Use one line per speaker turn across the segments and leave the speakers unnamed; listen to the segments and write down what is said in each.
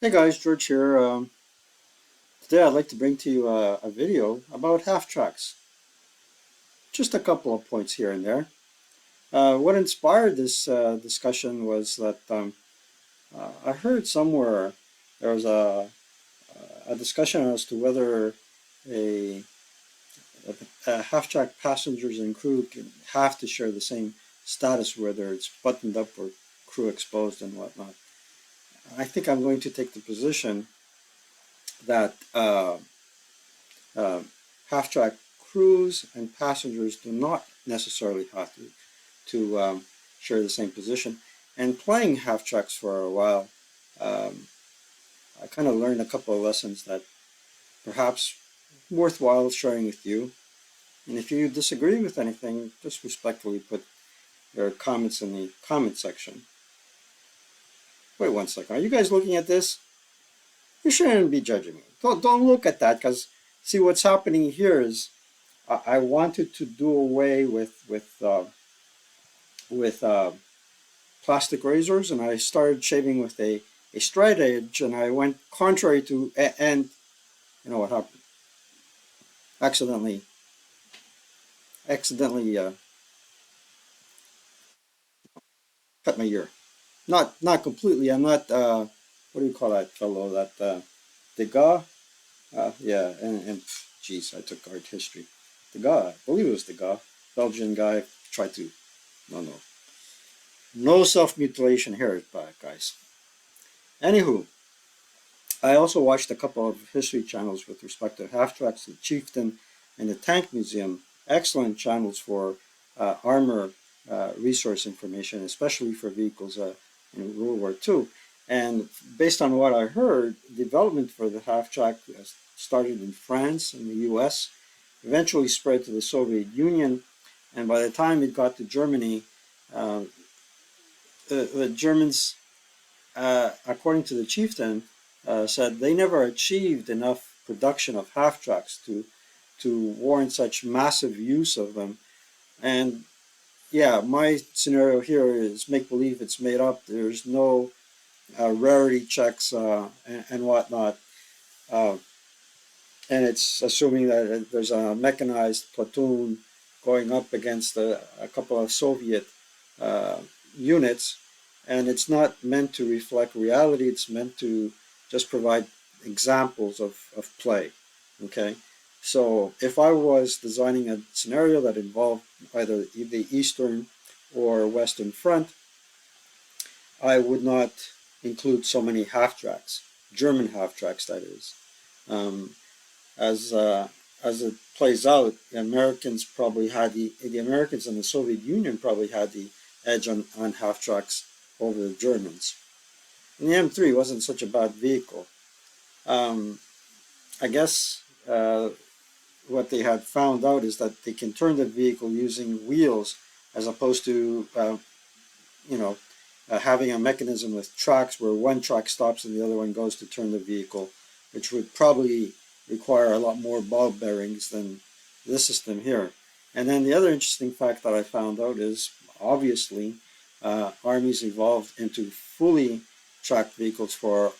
Hey guys, George here. Today I'd like to bring to you a video about half tracks. Just a couple of points here and there. What inspired this discussion was that I heard somewhere there was a discussion as to whether a, a half track passengers and crew can have to share the same status, whether it's buttoned up or crew exposed and whatnot. I think I'm going to take the position that Uh, half-track crews and passengers do not necessarily have to share the same position. And playing half-tracks for a while, um, I kind of learned a couple of lessons that perhaps worthwhile sharing with you. And if you disagree with anything, just respectfully put your comments in the comment section. Wait one second. Are you guys looking at this? You shouldn't be judging me. Don't look at that because see what's happening here is I wanted to do away with plastic razors, and I started shaving with a straight edge, and I went contrary to and you know what happened? Accidentally, accidentally cut my ear. Not completely. I'm not. What do you call that fellow? That Degas. Yeah, and geez, I took art history. Degas, I believe it was Degas, Belgian guy. Tried to. No, no self-mutilation here, guys. Anywho, I also watched a couple of history channels with respect to Half Tracks, the Chieftain, and the Tank Museum. Excellent channels for armor resource information, especially for vehicles in World War II. And based on what I heard, development for the half track started in France and the US, eventually spread to the Soviet Union, and by the time it got to Germany, uh, the Germans, according to the chieftain, said they never achieved enough production of half tracks to warrant such massive use of them. And yeah, my scenario here is make believe it's made up. There's no rarity checks and whatnot. Uh, and it's assuming that there's a mechanized platoon going up against a couple of Soviet uh, units, and it's not meant to reflect reality. It's meant to just provide examples of play. Okay, so if I was designing a scenario that involved either the Eastern or Western Front, I would not include so many half tracks, German half tracks, that is. Um, as as it plays out, the Americans probably had the Americans and the Soviet Union probably had the edge on half tracks over the Germans. And the M3 wasn't such a bad vehicle. Um, I guess what they had found out is that they can turn the vehicle using wheels as opposed to you know having a mechanism with tracks where one track stops and the other one goes to turn the vehicle, which would probably require a lot more ball bearings than this system here. And then the other interesting fact that I found out is obviously armies evolved into fully tracked vehicles for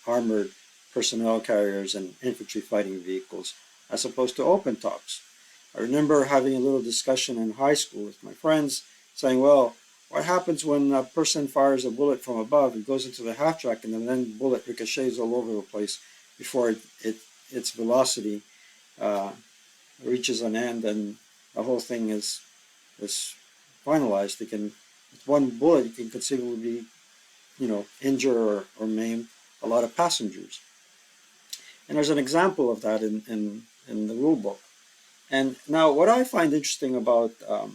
armored personnel carriers and infantry fighting vehicles as opposed to open tops. I remember having a little discussion in high school with my friends saying, well, what happens when a person fires a bullet from above and goes into the half track and then the bullet ricochets all over the place before its velocity uh, reaches an end and the whole thing is finalized? It can, with one bullet, you can conceivably be, injure or maim a lot of passengers. And there's an example of that in the rule book. And now, what I find interesting about uh,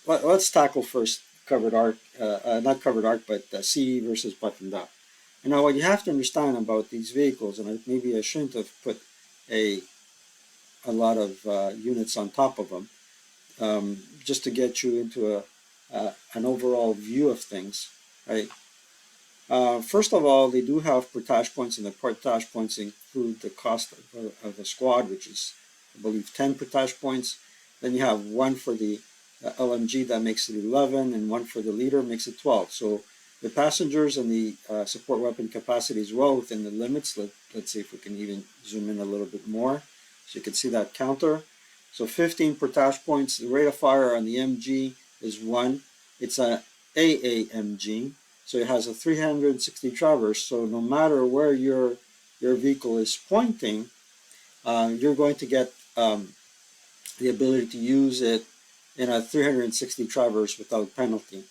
let's tackle first covered arc, not covered arc, but CE versus buttoned up. And now, what you have to understand about these vehicles, and maybe I shouldn't have put a a lot of units on top of them, just to get you into an overall view of things, right? First of all, they do have portage points, and the portage points include the cost of a squad, which is, I believe, 10 portage points. Then you have one for the LMG that makes it 11, and one for the leader makes it 12. So The passengers and the support weapon capacity is well within the limits. Let's see if we can even zoom in a little bit more. So you can see that counter. So 15 portage points. The rate of fire on the MG is 1. It's an AAMG. So it has a 360 traverse. So no matter where your vehicle is pointing, you're going to get the ability to use it in a 360 traverse without penalty.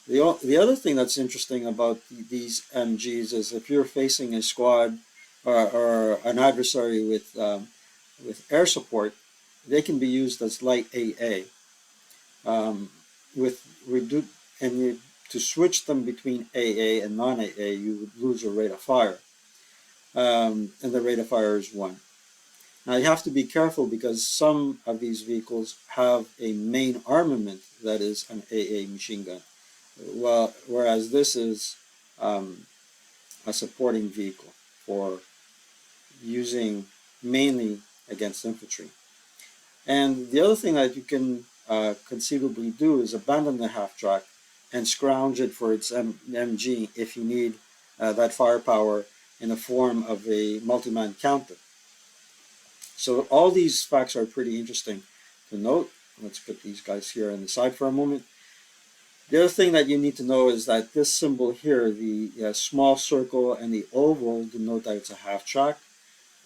The other thing that's interesting about these MGs is if you're facing a squad or an adversary with air support, they can be used as light AA. With to switch them between AA and non-AA, you would lose your rate of fire, and the rate of fire is 1. Now you have to be careful because some of these vehicles have a main armament that is an AA machine gun. Well, whereas this is a supporting vehicle for using mainly against infantry. And the other thing that you can conceivably do is abandon the half track and scrounge it for its MG if you need that firepower in the form of a multi-man counter. So all these facts are pretty interesting to note. Let's put these guys here on the side for a moment. The other thing that you need to know is that this symbol here, the small circle and the oval, denote that it's a half track.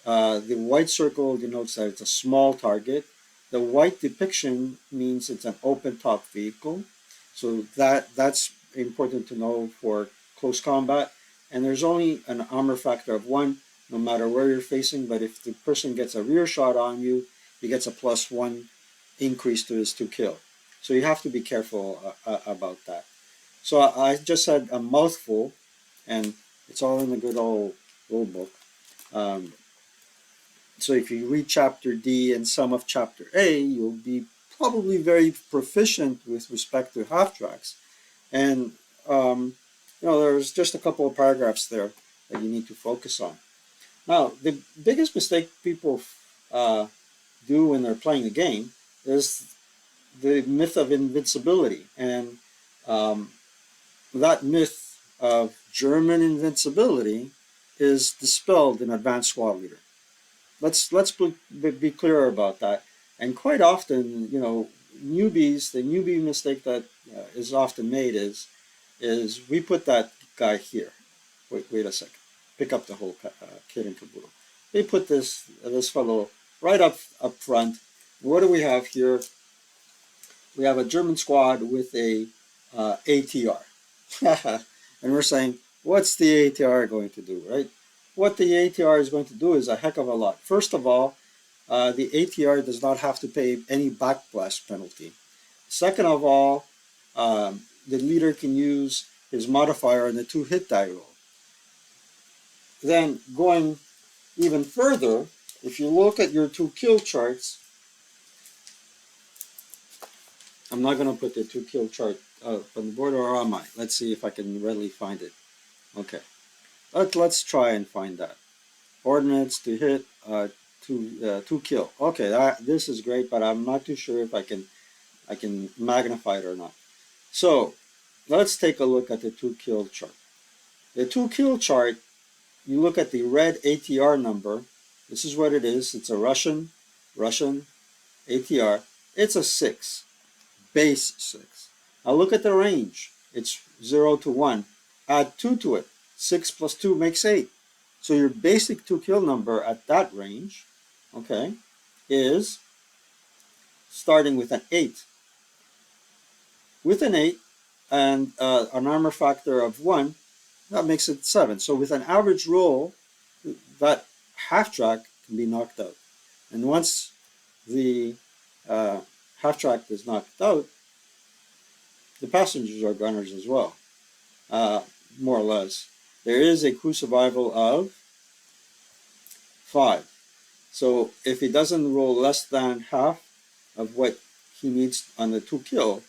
The white circle denotes that it's a small target. The white depiction means it's an open top vehicle. So that's important to know for close combat. And there's only an armor factor of 1, no matter where you're facing. But if the person gets a rear shot on you, he gets a +1 increase to his 2 kill. So you have to be careful about that. So I just said a mouthful, and it's all in the good old rule book. So if you read Chapter D and some of Chapter A, you'll be probably very proficient with respect to half tracks. And there's just a couple of paragraphs there that you need to focus on. Now, the biggest mistake people do when they're playing a game is the myth of invincibility, and that myth of German invincibility is dispelled in Advanced Squad Leader. Let's be clear about that. And quite often, newbies, the newbie mistake that is often made is we put that guy here. Wait a second. Pick up the whole kit and caboodle. They put this fellow right up front. What do we have here? We have a German squad with a ATR. And we're saying, what's the ATR going to do, right? What the ATR is going to do is a heck of a lot. First of all, the ATR does not have to pay any backblast penalty. Second of all, the leader can use his modifier on the 2-hit die roll. Then going even further, if you look at your 2 kill charts, I'm not going to put the 2 kill chart on the board, or am I? Let's see if I can readily find it. Okay, let's try and find that. Ordnance to hit, 2 kill. Okay, this is great, but I'm not too sure if I can magnify it or not. So let's take a look at the 2 kill chart. The 2 kill chart, you look at the red ATR number. This is what it is. It's a Russian ATR. It's a 6. Base 6. Now look at the range. It's 0 to 1. Add 2 to it. 6 plus 2 makes 8. So your basic 2 kill number at that range, okay, is starting with an 8. With an 8 and an armor factor of 1, that makes it 7. So with an average roll, that half track can be knocked out. And once the half track is knocked out, the passengers are gunners as well, more or less. There is a crew survival of 5. So if he doesn't roll less than half of what he needs on the 2 kill,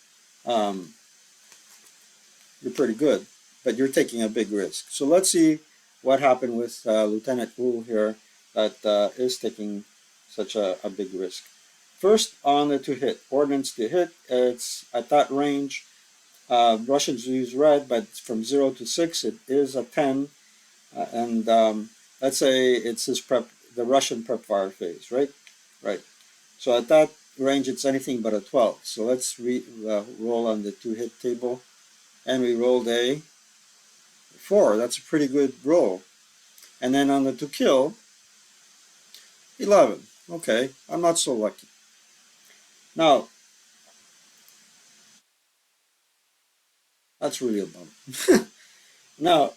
you're pretty good, but you're taking a big risk. So let's see what happened with Lieutenant Wu here that is taking such a big risk. First, on the 2 hit, ordnance to hit, it's at that range. Russians use red, but from 0 to 6, it is a 10. And let's say it's the Russian prep fire phase, right? Right. So at that range, it's anything but a 12. So let's roll on the two hit table. And we rolled a 4. That's a pretty good roll. And then on the to kill, 11. Okay, I'm not so lucky. Now, that's really a bummer. Now,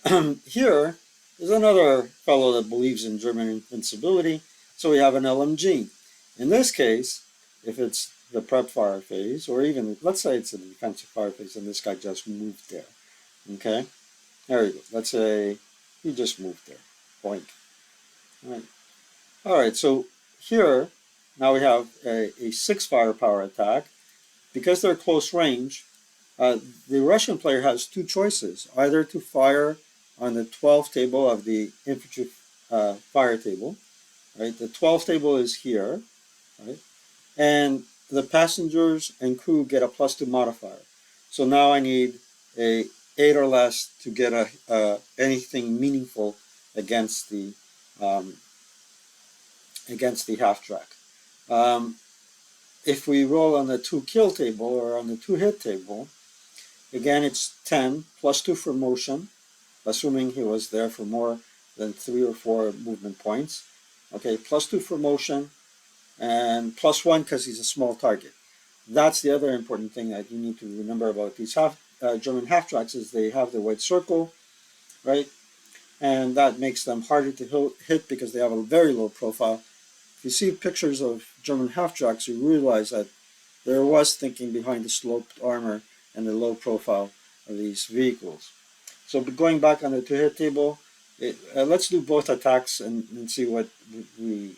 here is another fellow that believes in German invincibility. So we have an LMG. In this case, if it's the prep fire phase, or even, let's say it's a defensive fire phase, and this guy just moved there. Okay? There you go. Let's say he just moved there. Boink. All right. All right, so here, now we have a 6 firepower attack. Because they're close range, the Russian player has two choices, either to fire on the 12 table of the infantry fire table, right? The 12 table is here, right? And the passengers and crew get a +2 modifier. So now I need a 8 or less to get anything meaningful against the um, half track. Um, if we roll on the 2 kill table or on the 2 hit table, again, it's 10 +2 for motion, assuming he was there for more than 3 or 4 movement points. Okay, +2 for motion, and +1 because he's a small target. That's the other important thing that you need to remember about these German half tracks is they have the white circle, right? And that makes them harder to hit because they have a very low profile. If you see pictures of German half tracks, you realize that there was thinking behind the sloped armor and the low profile of these vehicles. So going back on the two-hit table, let's do both attacks and see what we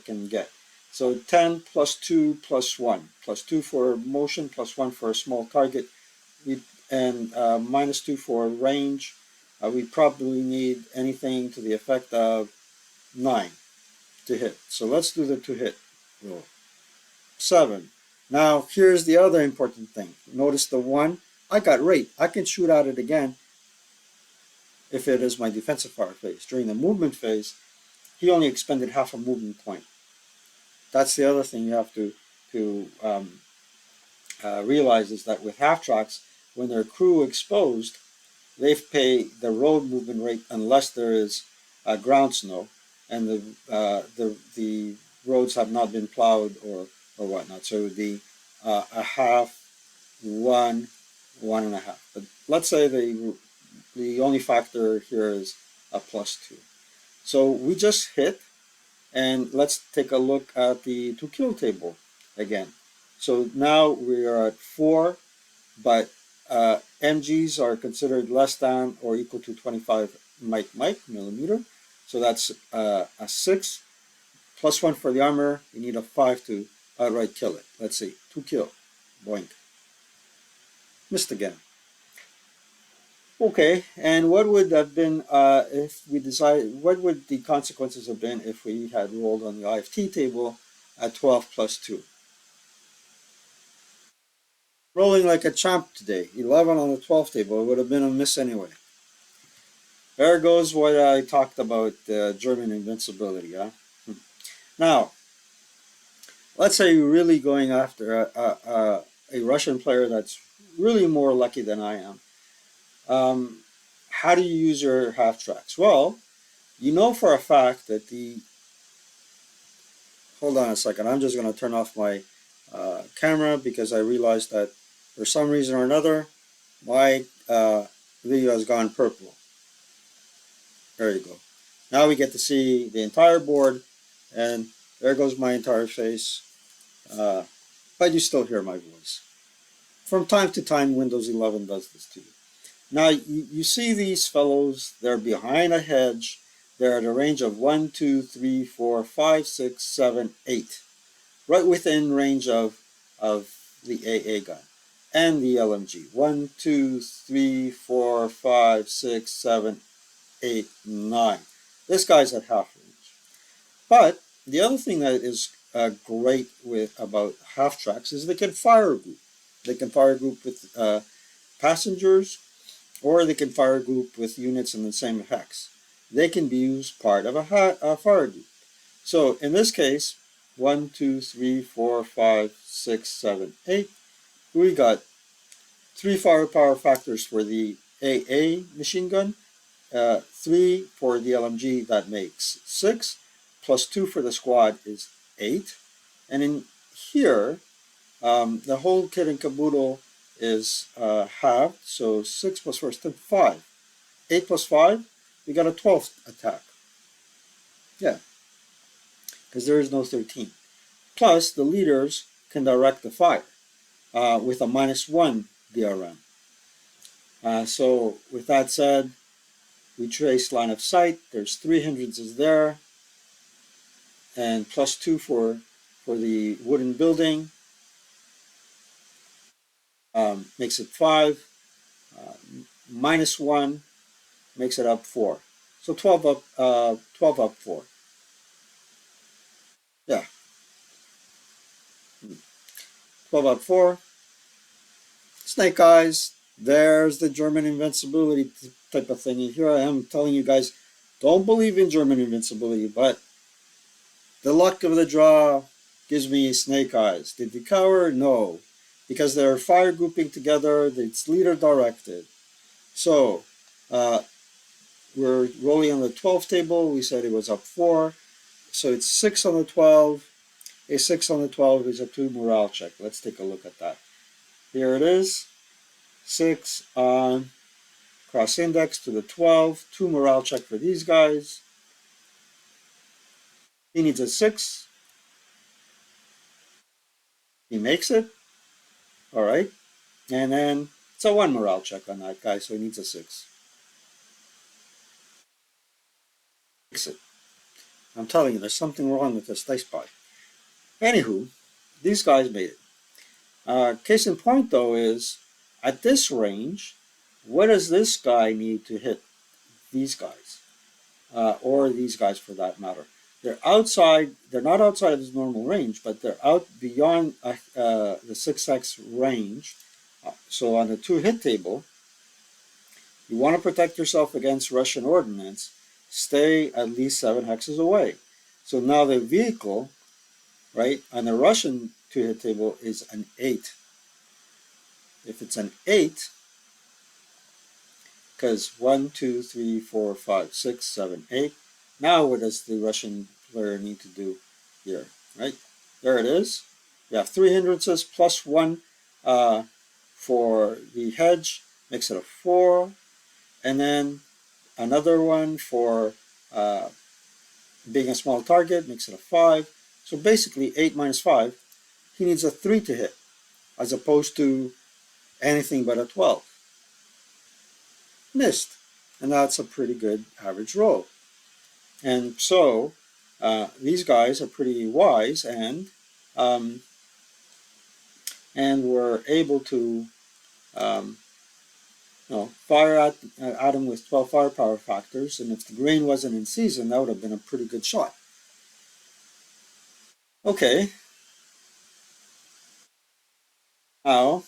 can get. So 10 +2 +1. +2 for motion, +1 for a small target, and -2 for range. We probably need anything to the effect of 9 to hit. So let's do the to-hit roll. 7. Now, here's the other important thing. Notice the 1. I got rate. I can shoot at it again if it is my defensive fire phase. During the movement phase, he only expended half a movement point. That's the other thing you have to realize is that with half tracks, when their crew exposed, they pay the road movement rate unless there is ground snow and the roads have not been plowed or whatnot. So it would be a half, 1, 1.5. But let's say the only factor here is a +2. So we just hit, and let's take a look at the to kill table again. So now we are at 4, but MGs are considered less than or equal to 25 millimeter. So that's a 6. +1 for the armor. You need a 5 to outright kill it. Let's see. To kill. Boink. Missed again. Okay, and what would have been if we decided? What would the consequences have been if we had rolled on the IFT table at 12 +2? Rolling like a champ today. 11 on the 12 table. It would have been a miss anyway. There goes what I talked about German invincibility. Huh? Now, let's say you're really going after a Russian player that's really more lucky than I am. How do you use your half tracks? Well, you know for a fact that hold on a second, I'm just going to turn off my camera because I realized that for some reason or another, my video has gone purple. There you go. Now we get to see the entire board, and there goes my entire face, but you still hear my voice. From time to time, Windows 11 does this to you. Now, you see these fellows, they're behind a hedge. They're at a range of 1, 2, 3, 4, 5, 6, 7, 8. Right within range of the AA gun and the LMG. 1, 2, 3, 4, 5, 6, 7, 8, 9. This guy's at half range. But the other thing that is great about half tracks is they can fire a group. They can fire a group with passengers, or they can fire group with units in the same hex. They can be used part of a fire group. So in this case, 1, 2, 3, 4, 5, 6, 7, 8. We got 3 firepower factors for the AA machine gun, 3 for the LMG, that makes 6, plus 2 for the squad is 8. And in here, the whole kit and caboodle is halved, so 6 plus 4 is 5. 8 plus 5, we got a 12th attack. Yeah, because there is no 13. Plus, the leaders can direct the fire with a -1 DRM. So, with that said, we trace line of sight. There's 3 hindrances there, and +2 for the wooden building makes it 5. -1 makes it up 4. So 12 up 4. Yeah, 12 up 4. Snake eyes. There's the German invincibility type of thing. And here I am telling you guys, don't believe in German invincibility, but the luck of the draw gives me snake eyes. Did they cower? No, because they're fire grouping together. It's leader directed. So we're rolling on the 12 table. We said it was up 4. So it's 6 on the 12. A 6 on the 12 is a 2 morale check. Let's take a look at that. Here it is. 6 on cross index to the 12. 2 morale check for these guys. He needs a 6. He makes it. All right. And then it's a 1 morale check on that guy, so he needs a 6. Makes it. I'm telling you, there's something wrong with this dice pie. Anywho, these guys made it. Case in point, though, is at this range, what does this guy need to hit these guys? Or these guys for that matter? They're outside, they're not outside of his normal range, but they're out beyond the 6x range. So on the 2 hit table, you want to protect yourself against Russian ordnance, stay at least 7 hexes away. So now the vehicle, right, on the Russian 2 hit table is an 8. If it's an 8, because 1, 2, 3, 4, 5, 6, 7, 8. Now what does the Russian player need to do here, right? There it is. You have 3 hindrances plus 1 for the hedge, makes it a 4. And then another one for being a small target, makes it a 5. So basically 8 minus 5, he needs a 3 to hit, as opposed to anything but a 12. Missed. And that's a pretty good average roll. And so these guys are pretty wise and were able to fire at him with 12 firepower factors. And if the grain wasn't in season, that would have been a pretty good shot. Okay. Now,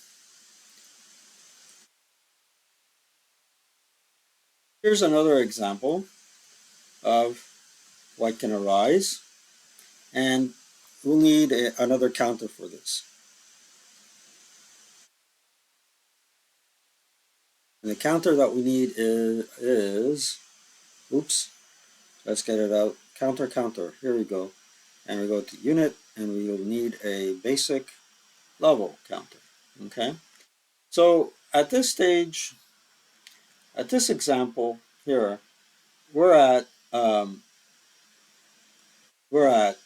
here's another example of what can arise. And we'll need another counter for this. And the counter that we need is oops, let's get it out. Counter. Here we go. And we go to unit, and we will need a basic level counter. Okay. So at this stage, at this example here, we're at um, we're at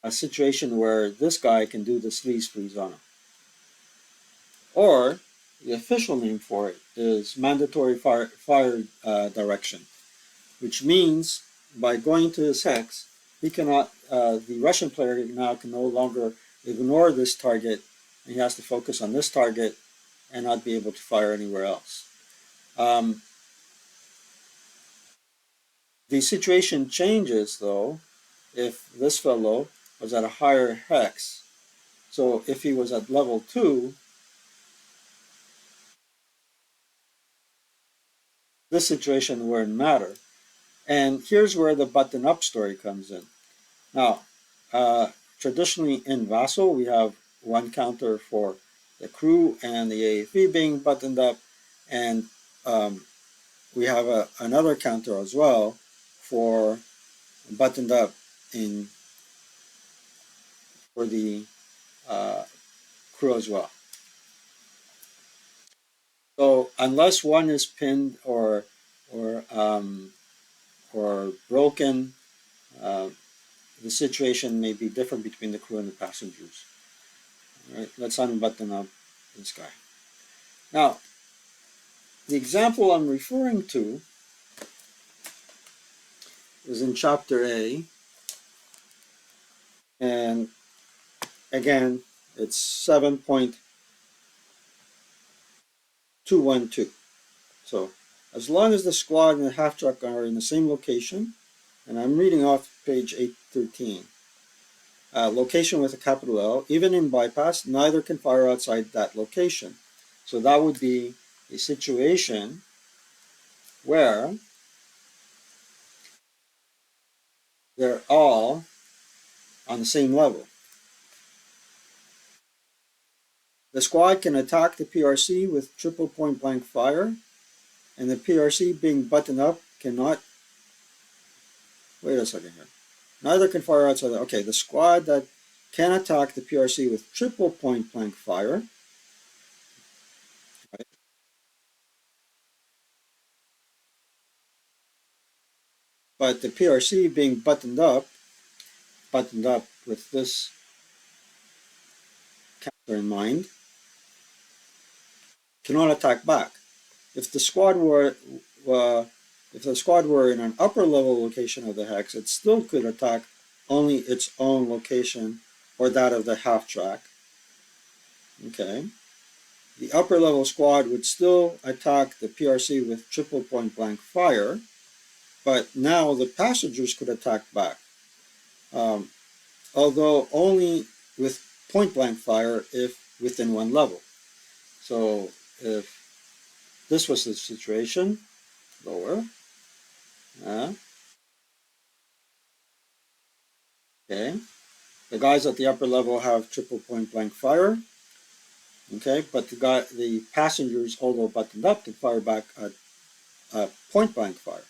a situation where this guy can do the sleaze on him. Or the official name for it is mandatory fire direction, which means by going to his hex, he cannot. The Russian player now can no longer ignore this target, and he has to focus on this target and not be able to fire anywhere else. The situation changes though if this fellow was at a higher hex. So if he was at level 2, this situation wouldn't matter. And here's where the button up story comes in. Now, traditionally in Vassal, we have one counter for the crew and the AFV being buttoned up, and we have another counter as well for buttoned up in for the uh, crew as well. So unless one is pinned or um, or broken, uh, the situation may be different between the crew and the passengers. All right, let's unbutton up this guy. Now, the example I'm referring to is in chapter A, and again, it's 7.212. So, as long as the squad and the half track are in the same location, and I'm reading off page 813, location with a capital L, even in bypass, neither can fire outside that location. So that would be a situation where they're all on the same level. The squad can attack the PRC with triple point blank fire, and the PRC being buttoned up cannot. Wait a second here. Neither can fire outside. Okay, the squad that can attack the PRC with triple point blank fire, right? But the PRC being buttoned up with this counter in mind, cannot attack back. If the squad were uh, if the squad were in an upper level location of the hex, it still could attack only its own location or that of the half track. Okay. The upper level squad would still attack the PRC with triple point blank fire, but now the passengers could attack back, um, although only with point blank fire if within one level. So if this was the situation, lower, uh, okay, the guys at the upper level have triple point blank fire, okay, but the passengers, although buttoned up, can fire back at point blank fire.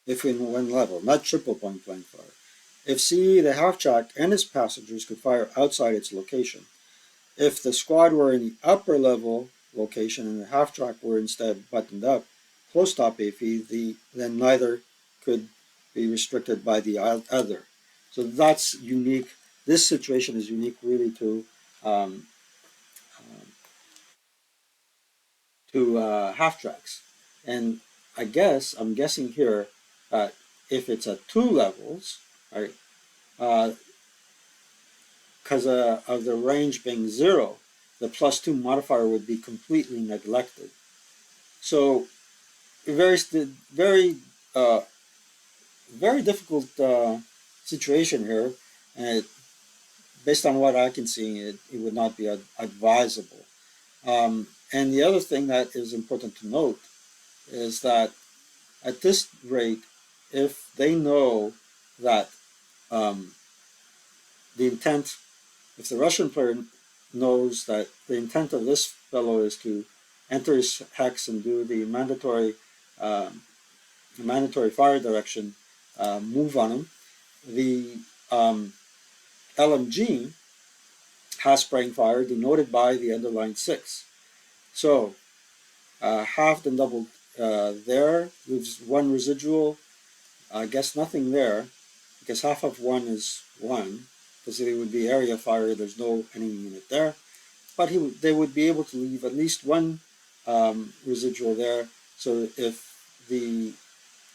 If in one level, not triple point blank fire. If C, the half track, and its passengers could fire outside its location. If the squad were in the upper level location and the half track were instead buttoned up, close top AFE, then neither could be restricted by the other. So that's unique. This situation is unique really um, half tracks. And I'm guessing here, if it's at two levels, right, because of the range being 0, the +2 modifier would be completely neglected. So very, very, uh, very difficult situation here, and based on what I can see, it would not be advisable. And the other thing that is important to note is that at this rate, if they know that um, the intent, if the Russian player knows that the intent of this fellow is to enter his hex and do the um, mandatory fire direction move on him, the LMG has spraying fire denoted by the underline 6. So halved and doubled there leaves one residual. I guess nothing there because half of 1 is 1 because it would be area fire. There's no enemy unit there. But they would be able to leave at least one residual there. So if the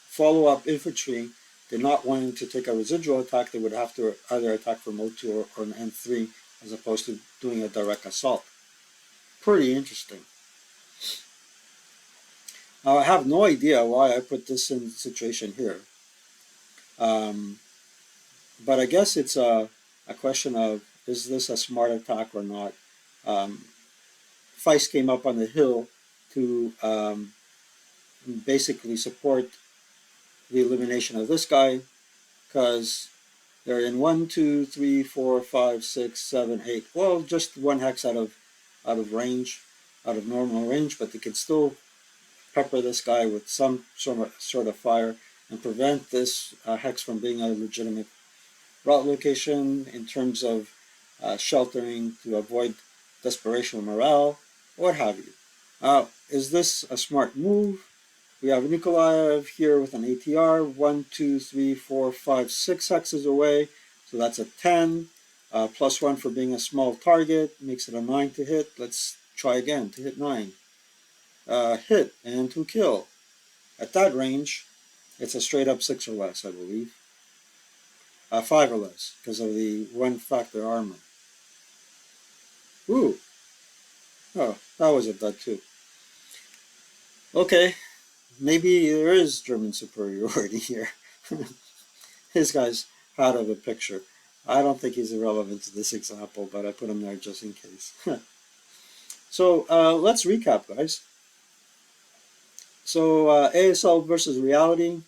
follow-up infantry did not want to take a residual attack, they would have to either attack from O2 or an N3 as opposed to doing a direct assault. Pretty interesting. Now, I have no idea why I put this in the situation here. Um, but I guess it's a question of, is this a smart attack or not? Um, Feist came up on the hill to basically support the elimination of this guy because they're in 1, 2, 3, 4, 5, 6, 7, 8. Well, just one hex out of range, out of normal range, but they could still pepper this guy with some sort of fire and prevent this hex from being a legitimate route location in terms of sheltering to avoid desperation of morale, what have you. Is this a smart move? We have Nikolaev here with an ATR, 1, 2, 3, 4, 5, 6 hexes away, so that's a 10. +1 for being a small target, makes it a 9 to hit. Let's try again to hit 9. Hit and to kill. At that range, it's a straight up 6 or less, I believe. 5 or less, because of the 1 factor armor. Ooh, oh, that was a dud too. Okay, maybe there is German superiority here. This guy's out of the picture. I don't think he's irrelevant to this example, but I put him there just in case. So let's recap, guys. So ASL versus reality.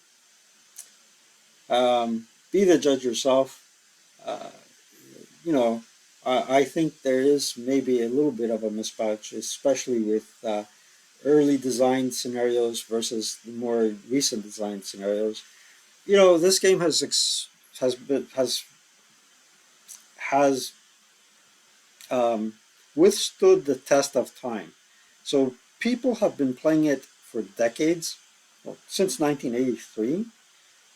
Be the judge yourself. Uh, you know, I think there is maybe a little bit of a mismatch, especially with early design scenarios versus the more recent design scenarios. This game has um, withstood the test of time. So people have been playing it for decades, well, since 1983.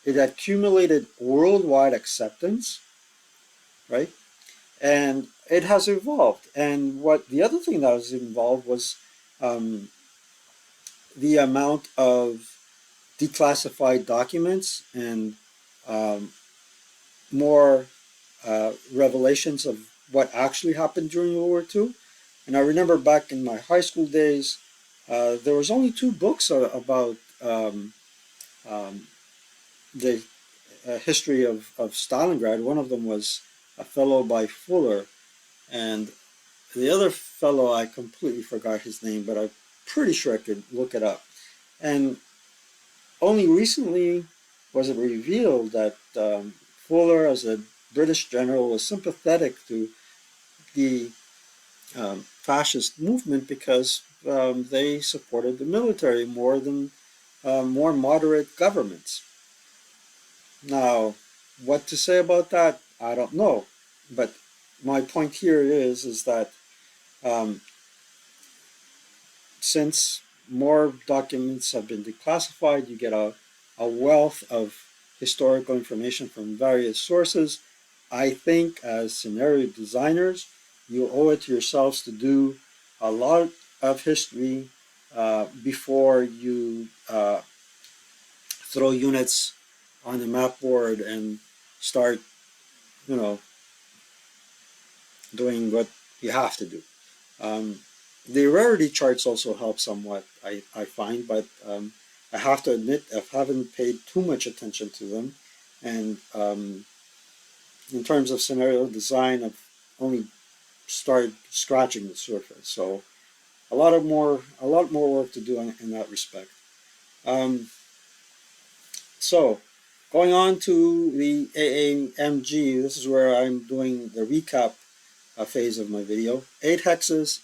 It accumulated worldwide acceptance, right? And it has evolved. And what the other thing that was involved was um, the amount of declassified documents and um, more revelations of what actually happened during World War II. And I remember back in my high school days, there was only two books about um, the history of Stalingrad. One of them was a fellow by Fuller, and the other fellow, I completely forgot his name, but I'm pretty sure I could look it up. And only recently was it revealed that Fuller, as a British general, was sympathetic to the fascist movement because they supported the military more than more moderate governments. Now, what to say about that, I don't know. But my point here is that um, since more documents have been declassified, you get a wealth of historical information from various sources. I think as scenario designers, you owe it to yourselves to do a lot of history before you throw units on the map board and start, you know, doing what you have to do. Um, the rarity charts also help somewhat, I find, but I have to admit I haven't paid too much attention to them. And in terms of scenario design, I've only started scratching the surface. So a lot more work to do in that respect. Um, so going on to the AAMG, this is where I'm doing the recap phase of my video. 8 hexes,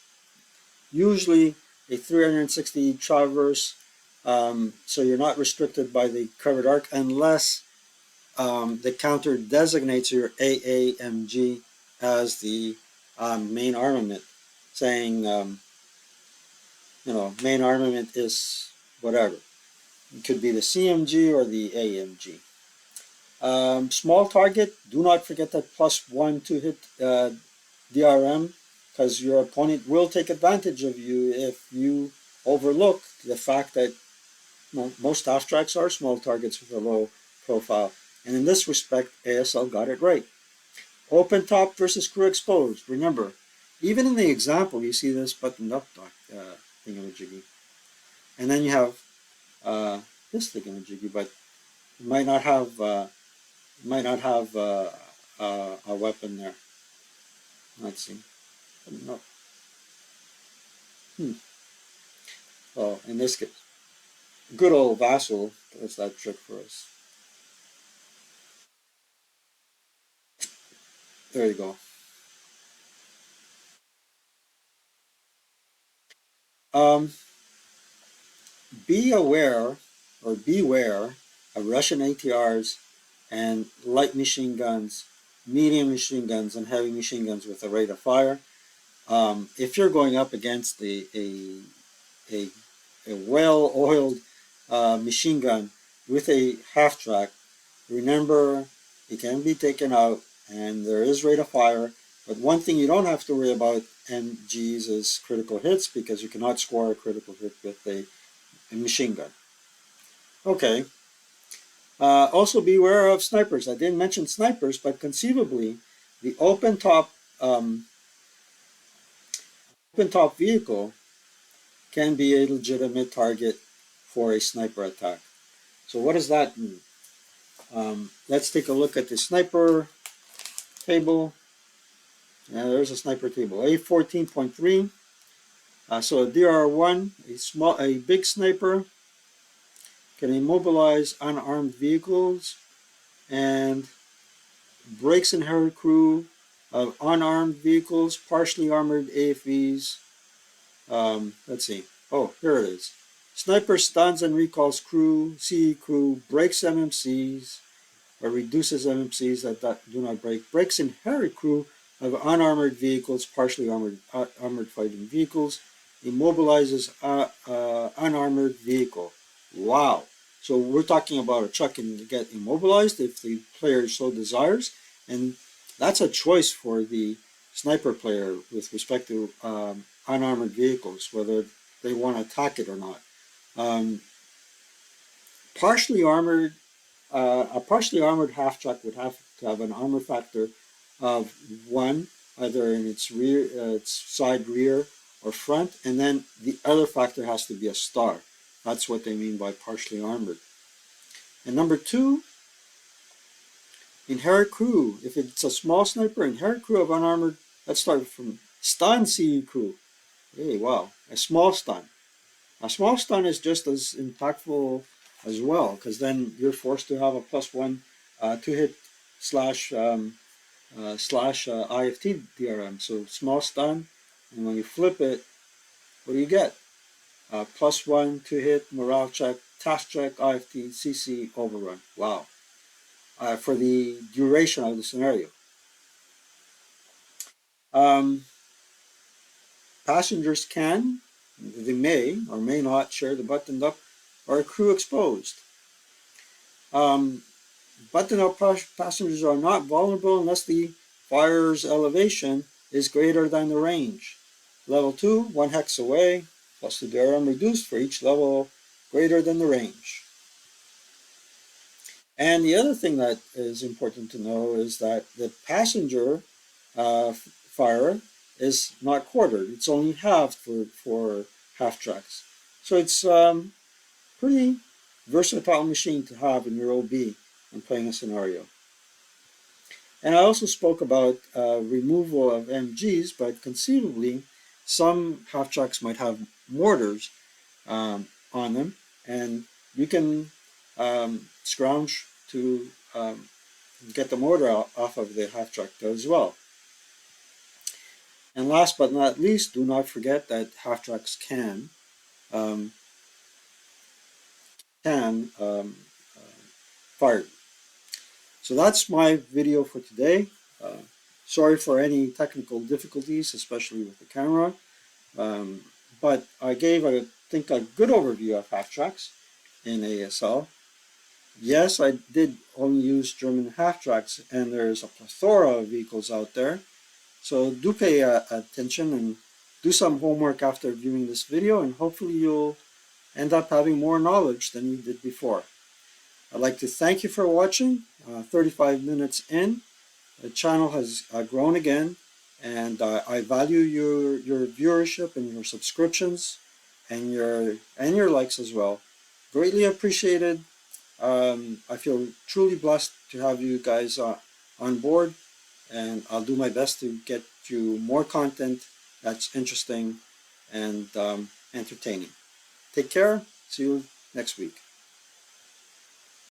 usually a 360 traverse, so you're not restricted by the covered arc unless the counter designates your AAMG as the main armament, saying, main armament is whatever. It could be the CMG or the AMG. Small target, do not forget that +1 to hit DRM, because your opponent will take advantage of you if you overlook the fact that most half tracks are small targets with a low profile. And in this respect, ASL got it right. Open top versus crew exposed. Remember, even in the example, you see this buttoned up thingamajiggy. And then you have this thingamajiggy, but it might not have a weapon there. Let's see. No. Hmm. Oh, in this case, good old Vassal does that trick for us. There you go. Um, be aware or beware of Russian ATRs and light machine guns, medium machine guns, and heavy machine guns with a rate of fire. If you're going up against a, a well-oiled machine gun with a half track, remember it can be taken out and there is rate of fire. But one thing you don't have to worry about MGs is critical hits because you cannot score a critical hit with a machine gun. Okay. Also beware of snipers. I didn't mention snipers, but conceivably the open top vehicle can be a legitimate target for a sniper attack. So what does that mean? Let's take a look at the sniper table. There's a sniper table. A14.3. So a DR1, a big sniper, can immobilize unarmed vehicles and breaks inherent crew of unarmed vehicles, partially armored AFVs. Let's see. Oh, here it is. Sniper stuns and recalls crew, CE crew, breaks MMCs, or reduces MMCs that do not break, breaks inherent crew of unarmored vehicles, partially armored fighting vehicles, immobilizes unarmored vehicle. Wow. So we're talking about a truck can get immobilized if the player so desires, and that's a choice for the sniper player with respect to unarmored vehicles, whether they want to attack it or not. Um, partially armored a partially armored half truck would have to have an armor factor of 1, either in its rear, its side rear or front, and then the other factor has to be a star. That's what they mean by partially armored. And number 2, inherent crew. If it's a small sniper, inherent crew of unarmored, let's start from stun CE crew. Hey, wow, a small stun. A small stun is just as impactful as well, because then you're forced to have a +1 to hit slash IFT DRM. So small stun, and when you flip it, what do you get? +1 to hit, morale check, task check, IFT, CC, overrun. Wow. For the duration of the scenario. Um, Passengers they may or may not share the buttoned up or crew exposed. Um, Button-up passengers are not vulnerable unless the fire's elevation is greater than the range. Level 2, 1 hex away, plus the DRM reduced for each level greater than the range. And the other thing that is important to know is that the passenger fire is not quartered. It's only halved for half tracks. So it's pretty versatile machine to have in your OB when playing a scenario. And I also spoke about removal of MGs, but conceivably some half tracks might have mortars on them, and you can scrounge to get the mortar off of the half track as well. And last but not least, do not forget that half tracks um, can fire. So that's my video for today. Sorry for any technical difficulties, especially with the camera. But I gave, I think, a good overview of half tracks in ASL. Yes, I did only use German half tracks, and there's a plethora of vehicles out there. So do pay attention and do some homework after viewing this video, and hopefully you'll end up having more knowledge than you did before. I'd like to thank you for watching. 35 minutes in, the channel has grown again, and I value your viewership and your subscriptions and your likes as well. Greatly appreciated. I feel truly blessed to have you guys on board, and I'll do my best to get you more content that's interesting and entertaining. Take care. See you next week.